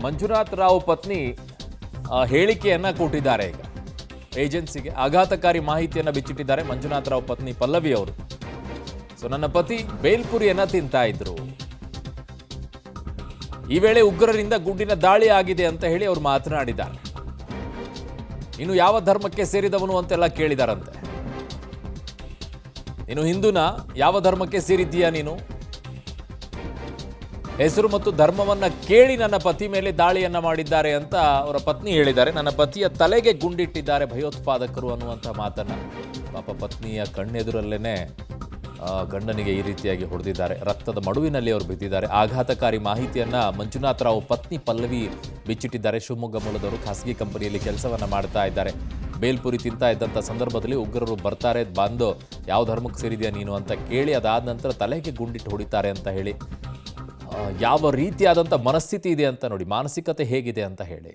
ಮಂಜುನಾಥ್ ರಾವ್ ಪತ್ನಿ ಹೇಳಿಕೆಯನ್ನ ಕೊಟ್ಟಿದ್ದಾರೆ. ಈಗ ಏಜೆನ್ಸಿಗೆ ಆಘಾತಕಾರಿ ಮಾಹಿತಿಯನ್ನ ಬಿಚ್ಚಿಟ್ಟಿದ್ದಾರೆ ಮಂಜುನಾಥ್ ರಾವ್ ಪತ್ನಿ ಪಲ್ಲವಿ ಅವರು. ನನ್ನ ಪತಿ ಬೇಲ್ಪುರಿಯನ್ನ ತಿಂತಾ ಇದ್ರು, ಈ ವೇಳೆ ಉಗ್ರರಿಂದ ಗುಂಡಿನ ದಾಳಿ ಆಗಿದೆ ಅಂತ ಹೇಳಿ ಅವರು ಮಾತನಾಡಿದ್ದಾರೆ. ಇನ್ನು ಯಾವ ಧರ್ಮಕ್ಕೆ ಸೇರಿದವನು ಅಂತೆಲ್ಲ ಕೇಳಿದಾರಂತೆ. ನೀನು ಹಿಂದೂನ, ಯಾವ ಧರ್ಮಕ್ಕೆ ಸೇರಿದ್ದೀಯಾ ನೀನು? ಹೆಸರು ಮತ್ತು ಧರ್ಮವನ್ನ ಕೇಳಿ ನನ್ನ ಪತಿ ಮೇಲೆ ದಾಳಿಯನ್ನ ಮಾಡಿದ್ದಾರೆ ಅಂತ ಅವರ ಪತ್ನಿ ಹೇಳಿದ್ದಾರೆ. ನನ್ನ ಪತಿಯ ತಲೆಗೆ ಗುಂಡಿಟ್ಟಿದ್ದಾರೆ ಭಯೋತ್ಪಾದಕರು ಅನ್ನುವಂಥ ಮಾತನ್ನ ಪಾಪ ಪತ್ನಿಯ ಕಣ್ಣೆದುರಲ್ಲೇನೆ ಗಂಡನಿಗೆ ಈ ರೀತಿಯಾಗಿ ಹೊಡೆದಿದ್ದಾರೆ. ರಕ್ತದ ಮಡುವಿನಲ್ಲಿ ಅವರು ಬಿದ್ದಿದ್ದಾರೆ. ಆಘಾತಕಾರಿ ಮಾಹಿತಿಯನ್ನ ಮಂಜುನಾಥ್ ರಾವ್ ಪತ್ನಿ ಪಲ್ಲವಿ ಬಿಚ್ಚಿಟ್ಟಿದ್ದಾರೆ. ಶಿವಮೊಗ್ಗ ಮೂಲದವರು ಖಾಸಗಿ ಕಂಪನಿಯಲ್ಲಿ ಕೆಲಸವನ್ನ ಮಾಡ್ತಾ ಇದ್ದಾರೆ. ಬೇಲ್ಪುರಿ ತಿಂತಾ ಇದ್ದಂಥ ಸಂದರ್ಭದಲ್ಲಿ ಉಗ್ರರು ಬರ್ತಾರೆ, ಬಂದು ಯಾವ ಧರ್ಮಕ್ಕೆ ಸೇರಿದೆಯಾ ನೀನು ಅಂತ ಕೇಳಿ ಅದಾದ ನಂತರ ತಲೆಗೆ ಗುಂಡಿಟ್ಟು ಹೊಡಿತಾರೆ ಅಂತ ಹೇಳಿ ಯಾವ ರೀತಿಯಾದಂಥ ಮನಸ್ಥಿತಿ ಇದೆ ಅಂತ ನೋಡಿ, ಮಾನಸಿಕತೆ ಹೇಗಿದೆ ಅಂತ ಹೇಳಿ.